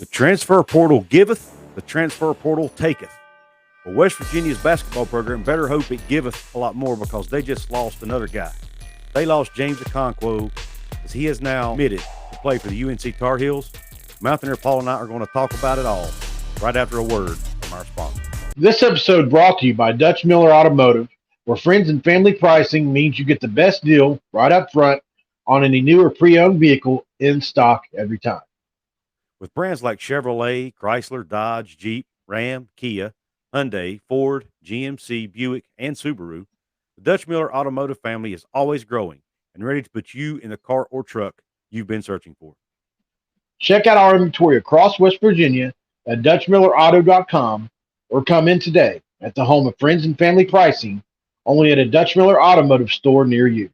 The transfer portal giveth, the transfer portal taketh. Well, West Virginia's basketball program better hope it giveth a lot more because they just lost another guy. They lost James Okonkwo, as he is now committed to play for the UNC Tar Heels. Mountaineer Paul and I are going to talk about it all right after a word from our sponsor. This episode brought to you by Dutch Miller Automotive, where friends and family pricing means you get the best deal right up front on any new or pre-owned vehicle in stock every time. With brands like Chevrolet, Chrysler, Dodge, Jeep, Ram, Kia, Hyundai, Ford, GMC, Buick, and Subaru, the Dutch Miller Automotive family is always growing and ready to put you in the car or truck you've been searching for. Check out our inventory across West Virginia at DutchMillerAuto.com or come in today at the home of friends and family pricing, only at a Dutch Miller Automotive store near you.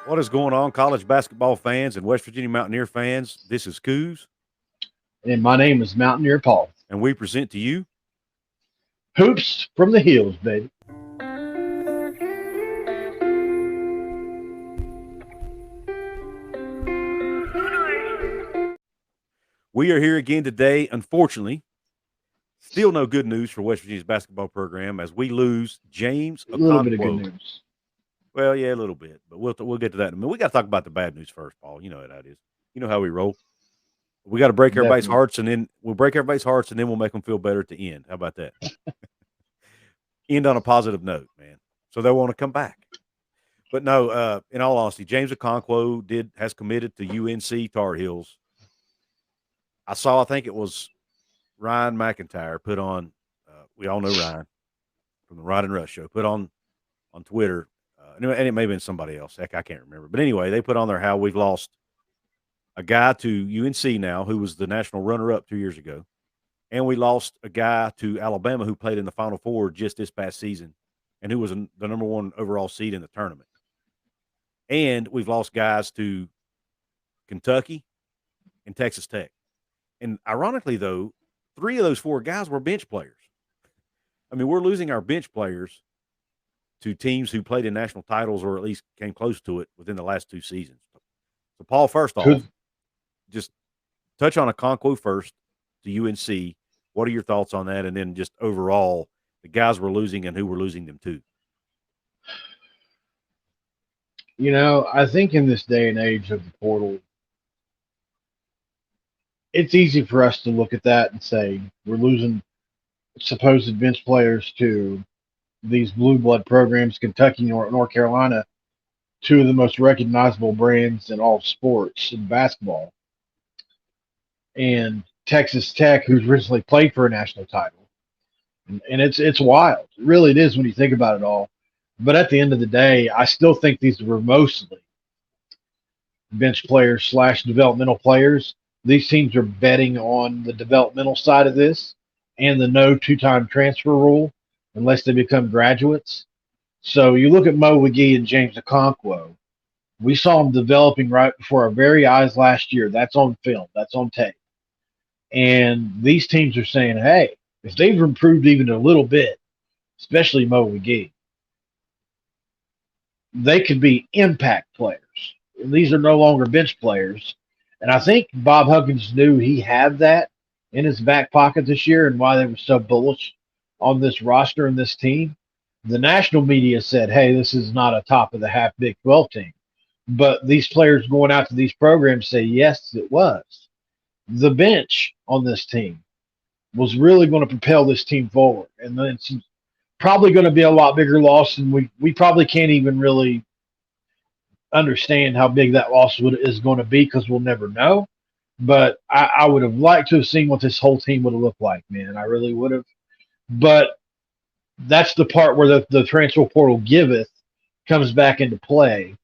What is going on, college basketball fans and West Virginia Mountaineer fans? This is Coos. And my name is Mountaineer Paul. And we present to you Hoops from the Heels, baby. We are here again today. Unfortunately, still no good news for West Virginia's basketball program as we lose James Okonkwo. A little bit of good news. Well, yeah, a little bit, but we'll get to that in a minute. We got to talk about the bad news first, Paul. You know how that is. You know how we roll. We got to break everybody's hearts, and then we'll break everybody's hearts, and then we'll make them feel better at the end. How about that? End on a positive note, man. So they want to come back. But no, in all honesty, James Okonkwo has committed to UNC Tar Heels. I think it was Ryan McIntyre put on. We all know Ryan from the Rod and Rush show. Put on Twitter. And it may have been somebody else. Heck, I can't remember. But anyway, they put on there how we've lost a guy to UNC now who was the national runner-up 2 years ago. And we lost a guy to Alabama who played in the Final Four just this past season and who was the number one overall seed in the tournament. And we've lost guys to Kentucky and Texas Tech. And ironically, though, 3 of those 4 guys were bench players. I mean, we're losing our bench players to teams who played in national titles or at least came close to it within the last 2 seasons. So, Paul, first off, just touch on Okonkwo first to UNC. What are your thoughts on that? And then just overall, the guys we're losing and who we're losing them to. You know, I think in this day and age of the portal, it's easy for us to look at that and say we're losing supposed bench players to these blue blood programs, Kentucky, North Carolina, 2 of the most recognizable brands in all of sports and basketball, and Texas Tech, who's recently played for a national title. And it's wild. Really, it is when you think about it all. But at the end of the day, I still think these were mostly bench players / developmental players. These teams are betting on the developmental side of this and the no 2-time transfer rule unless they become graduates. So you look at Mo McGee and James Okonkwo. We saw them developing right before our very eyes last year. That's on film. That's on tape. And these teams are saying, hey, if they've improved even a little bit, especially Mo McGee, they could be impact players. And these are no longer bench players. And I think Bob Huggins knew he had that in his back pocket this year and why they were so bullish on this roster and this team. The national media said, hey, this is not a top of the half Big 12 team. But these players going out to these programs say, yes, it was. The bench on this team was really going to propel this team forward. And then it's probably going to be a lot bigger loss, and we probably can't even really understand how big that loss is going to be because we'll never know. But I would have liked to have seen what this whole team would have looked like, man. I really would have. But that's the part where the transfer portal giveth comes back into play.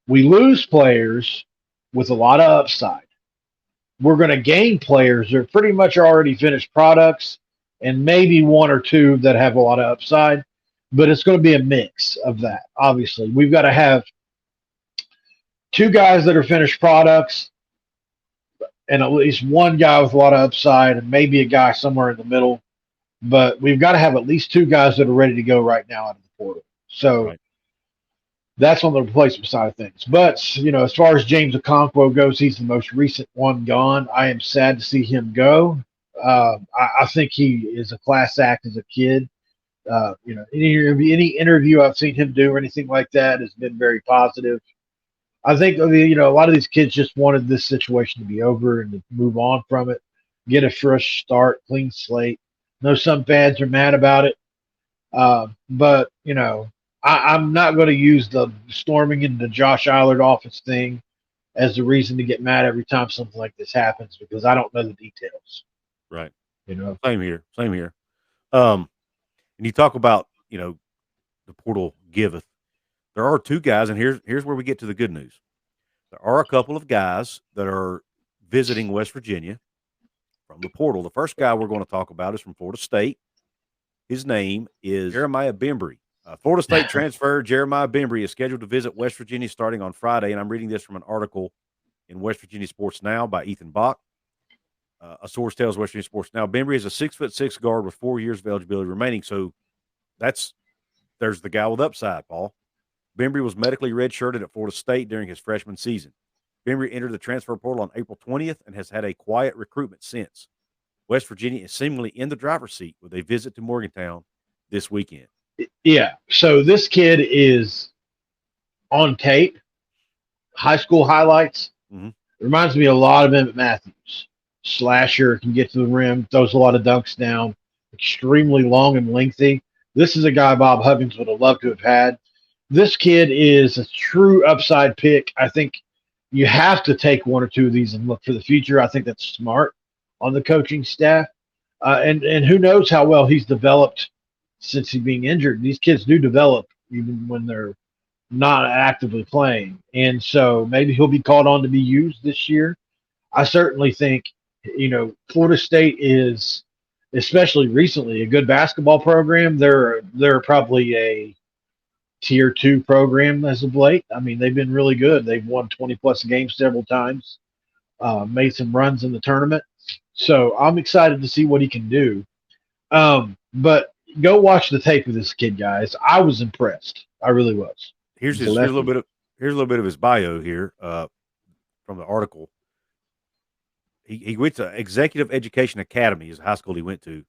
We lose players with a lot of upside. we're going to gain players. They're pretty much already finished products and maybe one or two that have a lot of upside, but it's going to be a mix of that. Obviously, we've got to have two guys that are finished products and at least one guy with a lot of upside and maybe a guy somewhere in the middle. But we've got to have at least two guys that are ready to go right now out of the portal. So Right. that's on the replacement side of things. But, you know, as far as James Okonkwo goes, he's the most recent one gone. I am sad to see him go. I think he is a class act as a kid. You know, any interview I've seen him do or anything like that has been very positive. I think, you know, a lot of these kids just wanted this situation to be over and to move on from it, get a fresh start, clean slate. I know some fans are mad about it, but, you know, I'm not going to use the storming into Josh Eilert office thing as the reason to get mad every time something like this happens because I don't know the details. Right. You know, Same here. Same here. And you talk about, you know, the portal giveth. There are two guys, and here's where we get to the good news. There are a couple of guys that are visiting West Virginia from the portal. The first guy we're going to talk about is from Florida State. His name is Jeremiah Bembry. Florida State transfer Jeremiah Bembry is scheduled to visit West Virginia starting on Friday, and I'm reading this from an article in West Virginia Sports Now by Ethan Bach. A source tells West Virginia Sports Now Bembry is a 6'6" guard with 4 years of eligibility remaining. So there's the guy with upside, Paul. Bembry was medically redshirted at Florida State during his freshman season. Bembry entered the transfer portal on April 20th and has had a quiet recruitment since. West Virginia is seemingly in the driver's seat with a visit to Morgantown this weekend. Yeah. So this kid is on tape, high school highlights. Mm-hmm. Reminds me a lot of Emmett Matthews. Slasher, can get to the rim, throws a lot of dunks down, extremely long and lengthy. This is a guy Bob Huggins would have loved to have had. This kid is a true upside pick. I think you have to take one or two of these and look for the future. I think that's smart on the coaching staff. And who knows how well he's developed since he's being injured. These kids do develop even when they're not actively playing. And so maybe he'll be called on to be used this year. I certainly think, you know, Florida State is, especially recently, a good basketball program. They're probably a tier 2 program as of late. I mean, they've been really good. They've won 20-plus games several times, made some runs in the tournament. So I'm excited to see what he can do. But go watch the tape of this kid, guys. I was impressed. I really was. Here's a little bit of his bio here from the article. He went to Executive Education Academy, is the high school he went to.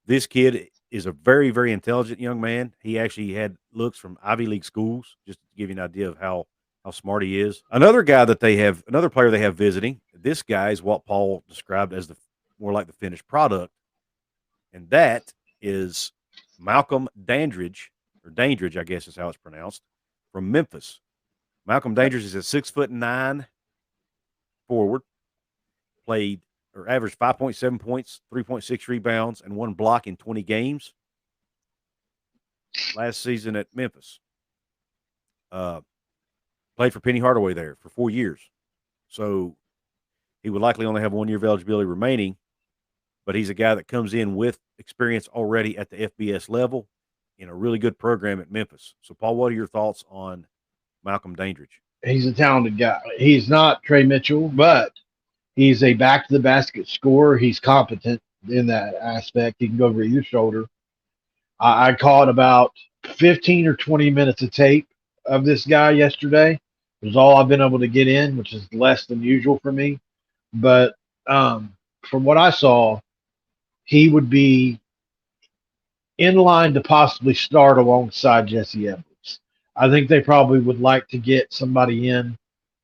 This kid is a very, very intelligent young man. He actually had looks from Ivy League schools, just to give you an idea of how smart he is. Another player they have visiting. This guy is what Paul described as more like the finished product, and that is Malcolm Dandridge, or Dandridge, I guess is how it's pronounced, from Memphis. Malcolm Dandridge is a 6'9" forward. Played or averaged 5.7 points, 3.6 rebounds, and 1 block in 20 games last season at Memphis. Played for Penny Hardaway there for 4 years. So he would likely only have 1 year of eligibility remaining, but he's a guy that comes in with experience already at the FBS level in a really good program at Memphis. So, Paul, what are your thoughts on Malcolm Dandridge? He's a talented guy. He's not Trey Mitchell, but he's a back-to-the-basket scorer. He's competent in that aspect. He can go over either shoulder. I caught about 15 or 20 minutes of tape of this guy yesterday. It was all I've been able to get in, which is less than usual for me. But from what I saw, he would be in line to possibly start alongside Jesse Edwards. I think they probably would like to get somebody in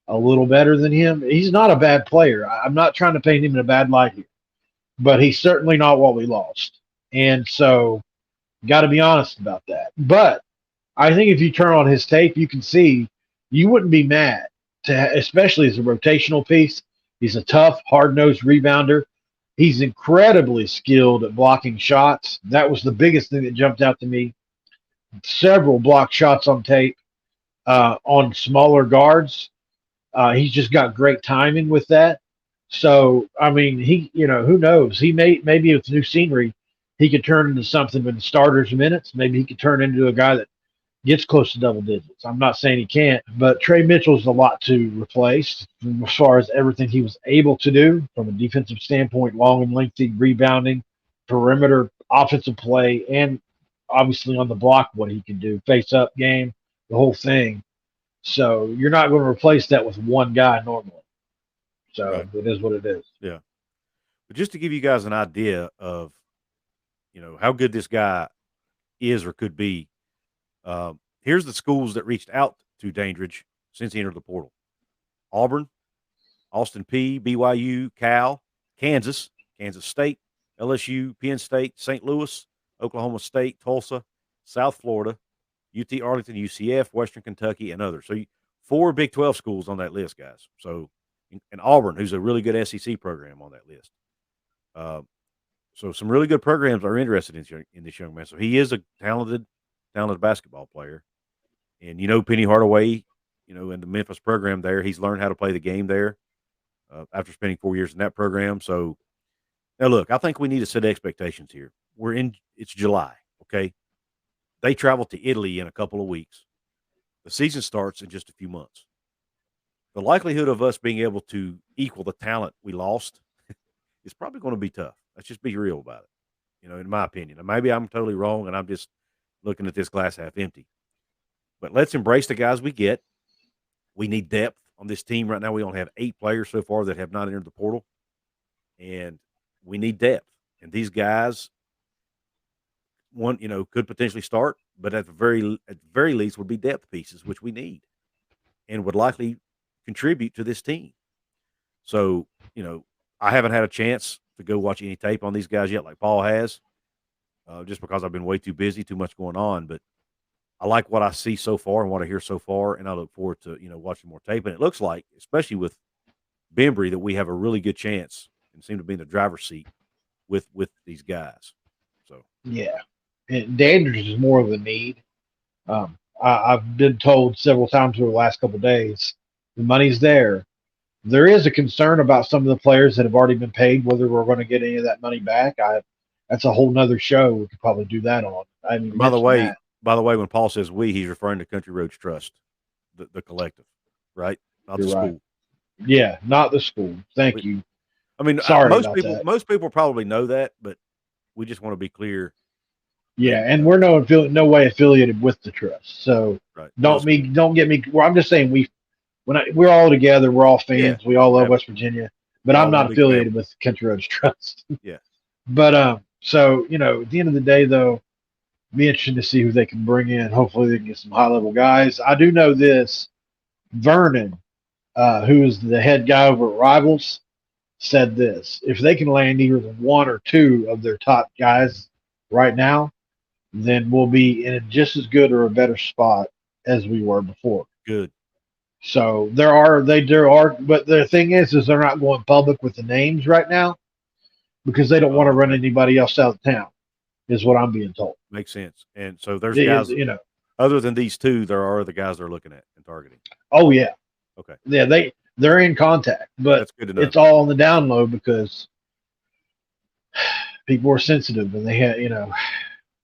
a little better than him. He's not a bad player. I'm not trying to paint him in a bad light here, but he's certainly not what we lost. And so got to be honest about that. But I think if you turn on his tape, you can see you wouldn't be mad, especially as a rotational piece. He's a tough, hard-nosed rebounder. He's incredibly skilled at blocking shots. That was the biggest thing that jumped out to me. Several block shots on tape on smaller guards. He's just got great timing with that. So I mean, who knows? Maybe with new scenery, he could turn into something with the starters minutes. Maybe he could turn into a guy that gets close to double digits. I'm not saying he can't, but Trey Mitchell's a lot to replace as far as everything he was able to do from a defensive standpoint, long and lengthy rebounding, perimeter offensive play, and obviously on the block what he can do, face up game, the whole thing. So you're not going to replace that with one guy normally. So Right. it is what it is. Yeah. But just to give you guys an idea of, how good this guy is or could be, here's the schools that reached out to Dandridge since he entered the portal: Auburn, Austin P, BYU, Cal, Kansas, Kansas State, LSU, Penn State, St. Louis, Oklahoma State, Tulsa, South Florida, UT Arlington, UCF, Western Kentucky, and others. So 4 Big 12 schools on that list, guys. So, and Auburn, who's a really good SEC program on that list. So some really good programs are interested in this young man. So he is a talented basketball player. And Penny Hardaway, in the Memphis program there, he's learned how to play the game there after spending 4 years in that program. So now look, I think we need to set expectations here. It's July, okay? They travel to Italy in a couple of weeks. The season starts in just a few months. The likelihood of us being able to equal the talent we lost is probably going to be tough. Let's just be real about it, in my opinion. And maybe I'm totally wrong and I'm just looking at this glass half empty. But let's embrace the guys we get. We need depth on this team right now. We only have 8 players so far that have not entered the portal. And we need depth. And these guys, could potentially start, but at the very least would be depth pieces, which we need and would likely contribute to this team. So, I haven't had a chance to go watch any tape on these guys yet, like Paul has, just because I've been way too busy, too much going on. But I like what I see so far and what I hear so far, and I look forward to watching more tape. And it looks like, especially with Bembry, that we have a really good chance and seem to be in the driver's seat with these guys. So Yeah, and Dandridge is more of a need. I've been told several times over the last couple of days, the money's there. There is a concern about some of the players that have already been paid, whether we're going to get any of that money back. That's a whole nother show. We could probably do that on. I mean, by the way, when Paul says we, he's referring to Country Roads Trust, the collective, right? Not You're the right. school. Yeah, not the school. Thank you. I mean, sorry most people probably know that, but we just want to be clear. Yeah, and we're no way affiliated with the trust. So right. don't get me. Well, I'm just saying we're all together. We're all fans. Yeah, we all love West Virginia, but I'm not affiliated with Country Roads Trust. Yeah. But so at the end of the day, though, be interesting to see who they can bring in. Hopefully, they can get some high level guys. I do know this. Vernon, who is the head guy over at Rivals, said this: if they can land either 1 or 2 of their top guys right now, then we'll be in just as good or a better spot as we were before. Good. So there are, but the thing is they're not going public with the names right now because they don't want to run anybody else out of town, is what I'm being told. Makes sense. And so there's guys, other than these 2, there are other guys they're looking at and targeting. Oh yeah. Okay. Yeah, they're in contact, but that's good to know. It's all on the down low because people are sensitive and they have,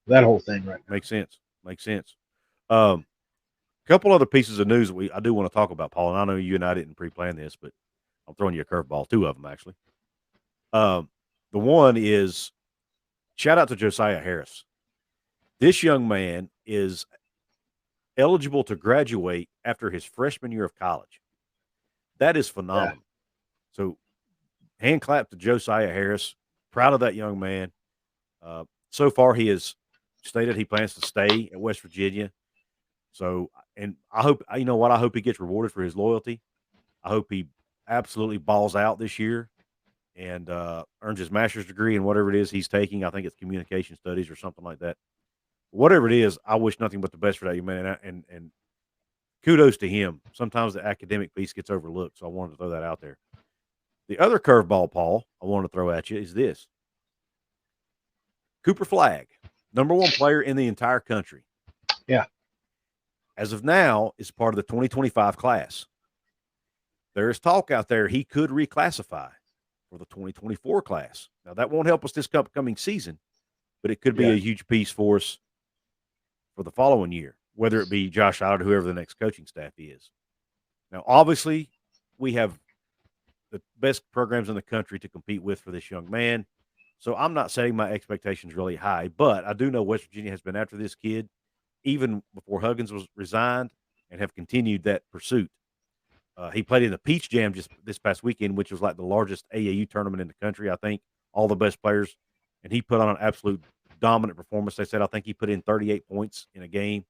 that whole thing right now. Makes sense. Couple other pieces of news I do want to talk about, Paul, and I know you and I didn't pre-plan this, but I'm throwing you a curveball, 2 of them actually. The one is shout out to Josiah Harris. This young man is eligible to graduate after his freshman year of college. That is phenomenal. Yeah. So hand clap to Josiah Harris. Proud of that young man. So far, he has stated he plans to stay at West Virginia. So, and I hope, I hope he gets rewarded for his loyalty. I hope he absolutely balls out this year and earns his master's degree in whatever it is he's taking. I think it's communication studies or something like that. Whatever it is, I wish nothing but the best for that young man. And kudos to him. Sometimes the academic piece gets overlooked, so I wanted to throw that out there. The other curveball, Paul, I want to throw at you is this. Cooper Flagg, #1 player in the entire country. Yeah. As of now, is part of the 2025 class. There is talk out there he could reclassify. for the 2024 class. Now, that won't help us this upcoming season, but it could be Yeah. a huge piece for us for the following year, whether it be Josh Allen or whoever the next coaching staff is. Now, obviously, we have the best programs in the country to compete with for this young man. So I'm not setting my expectations really high, but I do know West Virginia has been after this kid even before Huggins was resigned and have continued that pursuit. He played in the Peach Jam just this past weekend, which was like the largest AAU tournament in the country. I think all the best players, and he put on an absolute dominant performance. They said I think he put in 38 points in a game.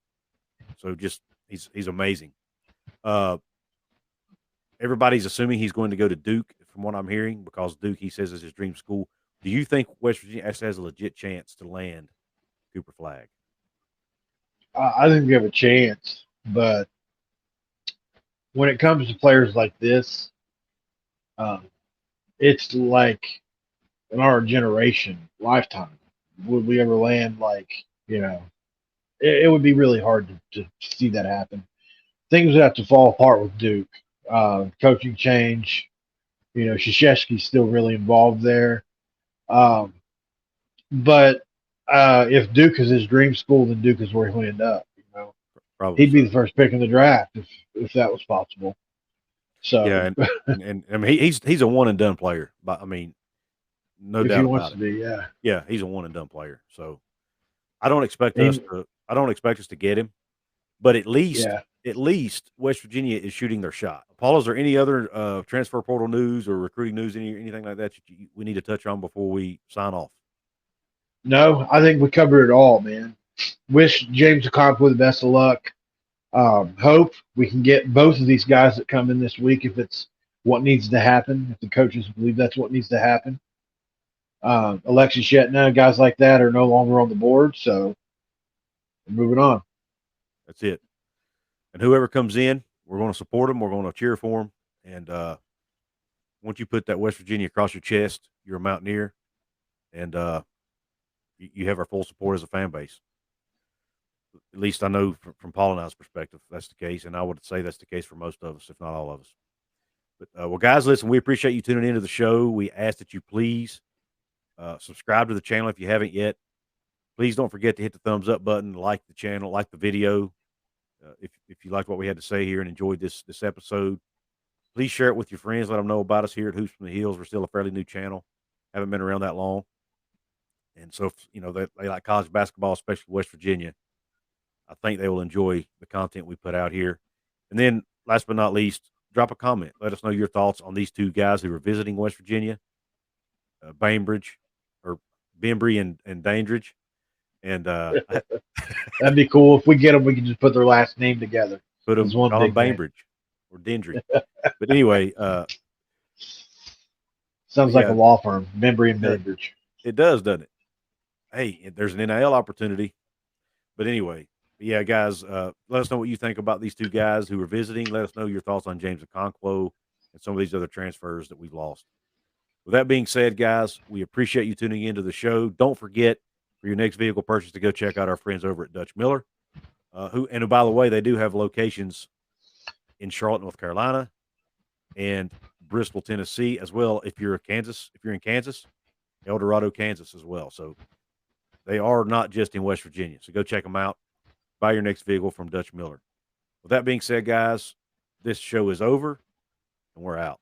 So just he's amazing. Everybody's assuming he's going to go to Duke, from what I'm hearing, because Duke, he says, is his dream school. Do you think West Virginia actually has a legit chance to land Cooper Flag? I think we have a chance, but when it comes to players like this, um, it's like in our generation, lifetime. Would we ever land like, you know, it would be really hard to see that happen. Things would have to fall apart with Duke. Coaching change, you know, Krzyzewski's still really involved there. Um, but if Duke is his dream school, then Duke is where he'll end up. You know, Probably he'd be so. the first pick in the draft if that was possible. Yeah, So and I mean he's a one and done player, but I mean no if he doubt wants about to it. be, yeah. Yeah, he's a one and done player. So And, I don't expect us to get him, but yeah. at least West Virginia is shooting their shot. Paul, is there any other transfer portal news or recruiting news, anything like that we need to touch on before we sign off? No, I think we covered it all, man. Wish James Okonkwo the best of luck. Hope we can get both of these guys that come in this week if it's what needs to happen, if the coaches believe that's what needs to happen. Alexis Shetna, guys like that are no longer on the board, so we're moving on. That's it. And whoever comes in, we're going to support them. We're going to cheer for them. And once you put that West Virginia across your chest, you're a Mountaineer, and you have our full support as a fan base. At least I know from Paul and I's perspective, that's the case, and I would say that's the case for most of us, if not all of us. But well, guys, listen, we appreciate you tuning into the show. We ask that you please subscribe to the channel if you haven't yet. Please don't forget to hit the thumbs up button, like the channel, like the video. If you liked what we had to say here and enjoyed this episode, please share it with your friends. Let them know about us here at Hoops from the Hills. We're still a fairly new channel, haven't been around that long, and so if, you know they like college basketball, especially West Virginia. I think they will enjoy the content we put out here. And then, last but not least, drop a comment. Let us know your thoughts on these two guys who are visiting West Virginia, Bainbridge or Bembry and Dandridge. And That'd be cool. If we get them, we can just put their last name together put as them one call them big name. Bainbridge or Dendry. But anyway, Sounds like yeah, a law firm, Membry and Bainbridge. it does, doesn't it? Hey, there's an NIL opportunity. But anyway, yeah, guys, let us know what you think about these two guys who are visiting. Let us know your thoughts on James Okonkwo and some of these other transfers that we've lost. With that being said, guys, we appreciate you tuning into the show. Don't forget for your next vehicle purchase to go check out our friends over at Dutch Miller, and by the way, they do have locations in Charlotte, North Carolina, and Bristol, Tennessee, as well. If you're in Kansas, El Dorado, Kansas, as well. So they are not just in West Virginia. So go check them out. Buy your next vehicle from Dutch Miller. With that being said, guys, this show is over, and we're out.